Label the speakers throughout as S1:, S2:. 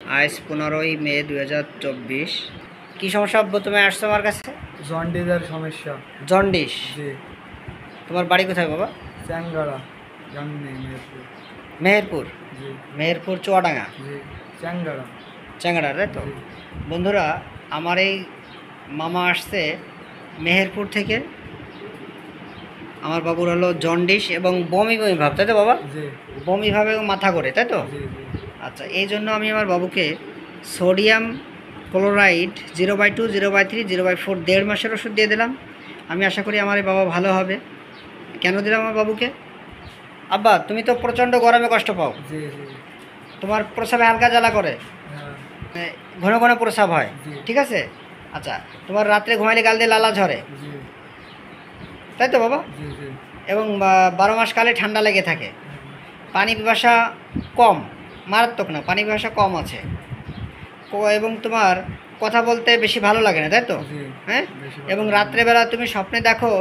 S1: আজ 15ই মে 2024। কি সমস্যা তুমি আসছো আমার কাছে?
S2: জন্ডিসের সমস্যা।
S1: জন্ডিস?
S2: জি।
S1: তোমার বাড়ি কোথায় বাবা?
S2: চ্যাংগাড়া, জানি নেই, মেহেরপুর।
S1: মেহেরপুর?
S2: জি।
S1: মেহেরপুর চুয়াডাঙ্গা?
S2: জি, চ্যাংগাড়া।
S1: চ্যাংড়া, তাই তো?
S2: জি।
S1: বন্ধুরা, আমার এই মামা আসছে মেহেরপুর থেকে। আমার বাবুর হলো জন্ডিস এবং বমি বমি ভাব, তাই তো বাবা?
S2: জি।
S1: বমি ভাবে মাথা করে, তাই তো?
S2: জি। জি।
S1: আচ্ছা, এই জন্য আমি আমার বাবুকে সোডিয়াম ক্লোরাইড 0/2, 0/3, 0/4 দেড় মাসের ওষুধ দিয়ে দিলাম। আমি আশা করি আমার এই বাবা ভালো হবে। কেন দিলাম আমার বাবুকে? আব্বা, তুমি তো প্রচণ্ড গরমে কষ্ট পাও।
S2: জি। জি।
S1: তোমার প্রস্রাবে হালকা জ্বালা করে,
S2: হ্যাঁ।
S1: ঘন ঘন প্রস্রাব হয়,
S2: জি।
S1: ঠিক আছে? আচ্ছা, তোমার রাত্রে ঘুমাইলে গাল দিয়ে লালা ঝরে,
S2: জি।
S1: তাই তো বাবা?
S2: জি। জি।
S1: এবং 12 মাস কালে ঠান্ডা লেগে থাকে। পানি পিপাসা কম, মারাত্মক না, পানি পিপাসা কম আছে। এবং তোমার কথা বলতে বেশি ভালো লাগে না, তাই তো?
S2: জি।
S1: হ্যাঁ।
S2: বেশি
S1: এবং
S2: কথা
S1: রাত্রেবেলা তুমি স্বপ্নে দেখো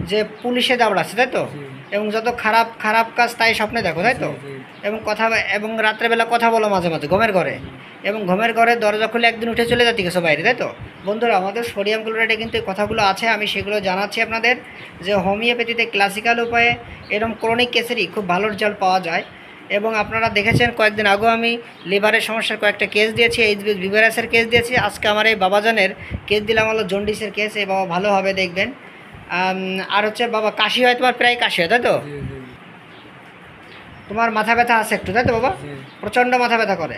S1: যে পুলিশে দাবড়াচ্ছে, তাই তো?
S2: জি।
S1: এবং যত খারাপ খারাপ কাজ তাই স্বপ্নে দেখো, তাই তো?
S2: জি। জি।
S1: এবং এবং রাত্রেবেলা কথা বলো মাঝে মাঝে ঘুমের ঘরে। এবং ঘুমের ঘরে দরজা খুলে একদিন উঠে চলে যাতে গেছো বাইরে, তাই তো? বন্ধুরা, আমাদের সোডিয়াম ক্লোরাইডে কিন্তু এই কথাগুলো আছে, আমি সেগুলো জানাচ্ছি আপনাদের। যে হোমিওপ্যাথিতে ক্লাসিক্যাল উপায়ে এরকম ক্রনিক কেসেরই খুব ভালো রেজাল্ট পাওয়া যায়। এবং আপনারা দেখেছেন কয়েকদিন আগেও আমি লিভারের সমস্যার কয়েকটা কেস দিয়েছি, এই ভিভারাসের কেস দিয়েছি। আজকে আমার এই বাবাজানের কেস দিলাম হলো জন্ডিসের কেস। এই বাবা ভালো হবে দেখবেন। আর হচ্ছে বাবা কাশি হয়, তোমার প্রায় কাশি হয়, তাই তো?
S2: জি। জি।
S1: তোমার মাথা ব্যথা আছে একটু, তাই তো বাবা?
S2: জি।
S1: প্রচণ্ড মাথা ব্যথা করে।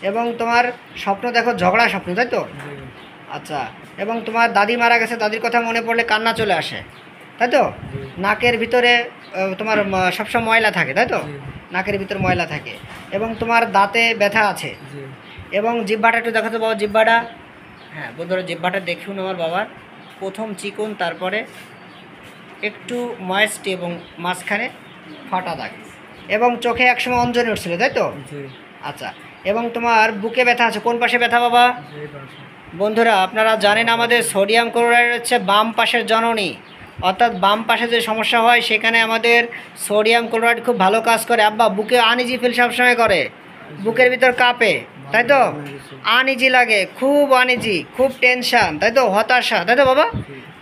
S1: এবং তোমার স্বপ্ন দেখো ঝগড়া স্বপ্ন, তাই তো?
S2: জি।
S1: আচ্ছা, এবং তোমার দাদি মারা গেছে, দাদির কথা মনে পড়লে কান্না চলে আসে, তাই তো?
S2: জি।
S1: নাকের ভিতরে তোমার সবসময় ময়লা থাকে, তাই তো?
S2: জি।
S1: নাকের ভিতরে ময়লা থাকে। এবং তোমার দাঁতে ব্যথা আছে।
S2: জি।
S1: এবং জিহ্বাটা একটু দেখো তো বাবা, জিহ্বাটা। হ্যাঁ বন্ধুরা, জিহ্বাটা দেখুন আমার বাবার। প্রথম চিকন, তারপরে একটু ময়েস্টি এবং মাঝখানে ফাটা দাগ। এবং চোখে একসময় অঞ্জনি উঠছিল, তাই তো?
S2: জি।
S1: আচ্ছা, এবং তোমার বুকে ব্যথা আছে। কোন পাশে ব্যথা বাবা?
S2: জি। পাশে।
S1: বন্ধুরা, আপনারা জানেন আমাদের সোডিয়াম ক্লোরাইড হচ্ছে বাম পাশের জননী, অর্থাৎ বাম পাশে যে সমস্যা হয় সেখানে আমাদের সোডিয়াম ক্লোরাইড খুব ভালো কাজ করে। আব্বা বুকে আনইজি ফিল সবসময় করে, বুকের ভিতর কাঁপে, তাই তো? আনইজি লাগে, খুব আনইজি, খুব টেনশান, তাই তো? হতাশা, তাই তো বাবা?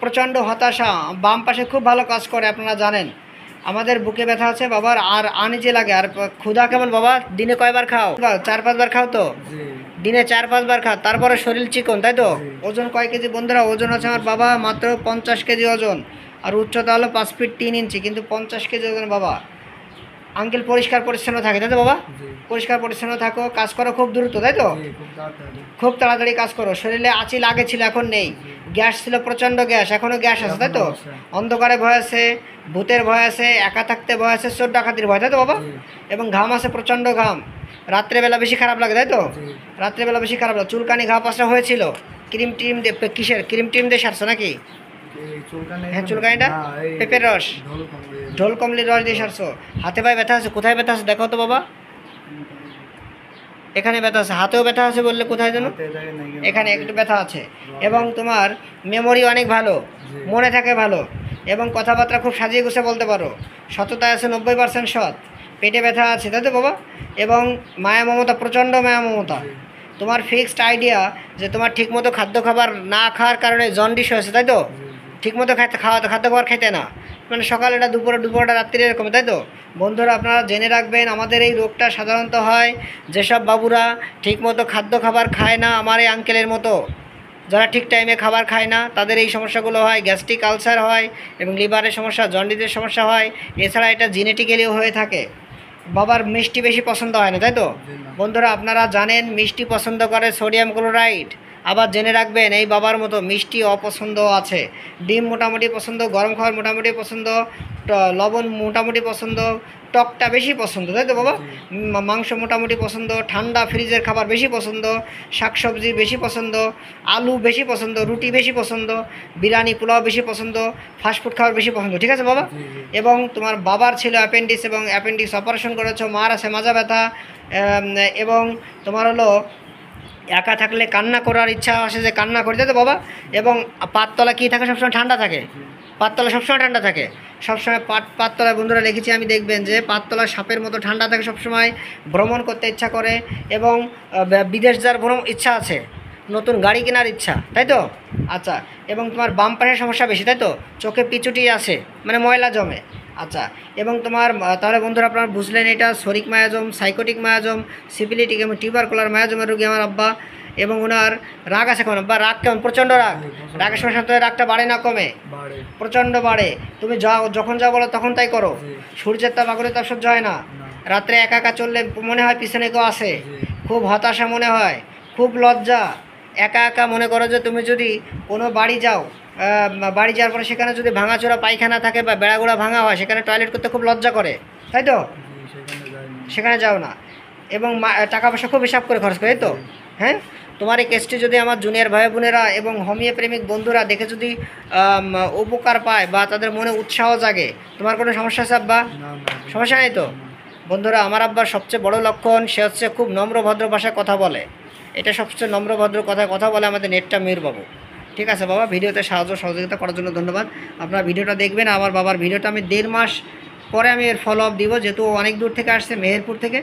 S1: প্রচণ্ড হতাশা বাম পাশে খুব ভালো কাজ করে, আপনারা জানেন। আমাদের বুকে ব্যথা আছে বাবার, আর আনইজি লাগে। আর ক্ষুধা কেমন বাবা? দিনে কয়বার খাও? 4-5 বার খাও তো?
S2: জি।
S1: দিনে 4-5 বার খাও, তারপরে শরীর চিকন, তাই তো?
S2: জি।
S1: ওজন কয় কেজি বন্ধুরা? ওজন আছে আমার বাবা মাত্র 50 কেজি ওজন। আর উচ্চতা হলো 5 ফিট 3 ইঞ্চি, কিন্তু 50 কেজি ওজন বাবা। আঙ্কেল পরিষ্কার পরিচ্ছন্ন থাকে, তাই তো বাবা?
S2: জি।
S1: পরিষ্কার পরিচ্ছন্ন থাকো, কাজ করো খুব দ্রুত, তাই তো?
S2: জি। খুব তাড়াতাড়ি।
S1: খুব তাড়াতাড়ি কাজ করো। শরীরে আঁচিল আগে ছিল, এখন নেই। গ্যাস ছিল, প্রচণ্ড গ্যাস, এখনও গ্যাস আছে, তাই তো?
S2: এখনো আছে।
S1: অন্ধকারে ভয় আছে, ভূতের ভয় আছে, একা থাকতে ভয় আছে, চোর ডাকাতির ভয়, তাই তো বাবা?
S2: জি।
S1: এবং ঘাম আছে, প্রচণ্ড ঘাম। রাত্রেবেলা বেশি খারাপ লাগে, তাই তো?
S2: জি।
S1: রাত্রেবেলা বেশি খারাপ লাগে। চুলকানি, ঘা পাশা হয়েছিল। ক্রিম টিম দিয়ে, কিসের ক্রিম টিম দিয়ে সারছো নাকি?
S2: এই চুলকানি?
S1: হ্যাঁ, চুলকানিটা
S2: না, এই
S1: পেঁপের রস,
S2: ঢোল কমলি।
S1: ঢোল কমলির রস দিয়ে সারছো। হাতে পায়ে ব্যথা আছে, কোথায় ব্যথা আছে দেখো তো বাবা? এখানে ব্যথা আছে, হাতেও ব্যথা আছে বললে, কোথায় যেন?
S2: হাতে দেখে নাই কেন?
S1: এখানে একটু ব্যথা আছে। এবং তোমার মেমোরি অনেক ভালো,
S2: জি।
S1: মনে থাকে ভালো। এবং কথাবার্তা খুব সাজিয়ে গুছিয়ে বলতে পারো। সততা আছে 90% সৎ। পেটে ব্যথা আছে, তাই তো বাবা? এবং মায়া মমতা, প্রচণ্ড মায়া মমতা।
S2: জি।
S1: তোমার ফিক্সড আইডিয়া যে তোমার ঠিকমতো খাদ্য খাবার না খাওয়ার কারণে জন্ডিস হয়েছে, তাই তো?
S2: জি।
S1: ঠিকমতো খাদ্য খাবার খেতে না, মানে সকালেটা, দুপুরটা, রাত্রি, এরকম, তাই তো? বন্ধুরা, আপনারা জেনে রাখবেন, আমাদের এই রোগটা সাধারণত হয় যেসব বাবুরা ঠিকমতো খাদ্য খাবার খায় না, আমার এই আঙ্কেলের মতো, যারা ঠিক টাইমে খাবার খায় না, তাদের এই সমস্যাগুলো হয়। গ্যাস্ট্রিক আলসার হয়, এবং লিভারের সমস্যা, জন্ডিসের সমস্যা হয়। এছাড়া এটা জেনেটিক্যালিও হয়ে থাকে। বাবার মিষ্টি বেশি পছন্দ হয় না, তাই তো?
S2: জি না।
S1: বন্ধুরা, আপনারা জানেন মিষ্টি পছন্দ করে সোডিয়াম ক্লোরাইড। আবার জেনে রাখবেন, এই বাবার মতো মিষ্টি অপছন্দ আছে। ডিম মোটামুটি পছন্দ, গরম খাবার মোটামুটি পছন্দ, লবণ মোটামুটি পছন্দ, টকটা বেশি পছন্দ, তাই তো বাবা?
S2: জি।
S1: মাংস মোটামুটি পছন্দ, ঠান্ডা ফ্রিজের খাবার বেশি পছন্দ, শাকসবজি বেশি পছন্দ, আলু বেশি পছন্দ, রুটি বেশি পছন্দ, বিরিয়ানি পোলাও বেশি পছন্দ, ফাস্টফুড খাবার বেশি পছন্দ, ঠিক আছে বাবা?
S2: জি। জি।
S1: এবং তোমার বাবার ছিল অ্যাপেন্ডিক্স, এবং অ্যাপেন্ডিক্স অপারেশন করেছো। মার আছে মাজা ব্যথা। এবং তোমার হলো একা থাকলে কান্না করার ইচ্ছা আসে, যে কান্না করে, তাই তো বাবা? এবং পাততলা কী থাকে? সবসময় ঠান্ডা থাকে।
S2: জি।
S1: পাততলা সবসময় ঠান্ডা থাকে, সবসময় পাততলায় বন্ধুরা লিখেছি আমি, দেখবেন যে পাততলা সাপের মতো ঠান্ডা থাকে সবসময়, ভ্রমণ করতে ইচ্ছা করে এবং বিদেশ যাওয়ার ইচ্ছা আছে, নতুন গাড়ি কেনার ইচ্ছা, তাই তো? আচ্ছা, এবং তোমার বাম পাশের সমস্যা বেশি, তাই তো? চোখে পিছুটি আসে, মানে ময়লা জমে। আচ্ছা, এবং তোমার তাহলে বন্ধুরা আপনারা বুঝলেন এটা সরিক মায়াজম, সাইকোটিক মায়াজম, সিপিলিটিক এবং টিউবারকুলার মায়াজমের রোগী আমার আব্বা। এবং ওনার রাগ আছে কেমন আব্বা? রাগ কেমন? প্রচণ্ড রাগ। রাগের সময় সাথে রাগটা বাড়ে না কমে?
S2: বাড়ে।
S1: প্রচণ্ড বাড়ে। তুমি যাও, যখন যা বলো তখন তাই করো।
S2: জি।
S1: সূর্যের তাপ আগুনের তাপ সহ্য হয় না।
S2: না।
S1: রাত্রে একা একা চললে মনে হয় পিছনে কেউ আসে,
S2: জি।
S1: খুব হতাশা মনে হয়, খুব লজ্জা। একা একা মনে করো যে তুমি যদি কোনো বাড়ি যাও, বাড়ি যাওয়ার পরে সেখানে যদি ভাঙাচোরা পায়খানা থাকে বা বেড়াগোড়া ভাঙা হয়, সেখানে টয়লেট করতে খুব লজ্জা করে, তাই তো?
S2: জি, সেখানে যাই না।
S1: সেখানে যাও না। এবং টাকা পয়সা খুব হিসাব করে খরচ করে, তাই তো? হ্যাঁ, তোমার এই কেসটি যদি আমার জুনিয়র ভাই বোনেরা এবং হোমিও প্রেমিক বন্ধুরা দেখে যদি উপকার পায় বা তাদের মনে উৎসাহ জাগে, তোমার কোনো সমস্যা আছে আব্বা?
S2: না,
S1: সমস্যা নেই তো? বন্ধুরা, আমার আব্বার সবচেয়ে বড় লক্ষণ, সে হচ্ছে খুব নম্র ভদ্র ভাষায় কথা বলে। এটা সবচেয়ে নম্র ভদ্র কথায় কথা বলে আমাদের নেটটা মেয়ের বাবু। ঠিক আছে বাবা, ভিডিওতে সহযোগিতা করার জন্য ধন্যবাদ। আপনারা ভিডিওটা দেখবেন। আমার বাবার ভিডিওটা আমি 1.5 মাস পরে আমি এর ফলো আপ দিব, যেহেতু অনেক দূর থেকে আসছে, মেহেরপুর থেকে।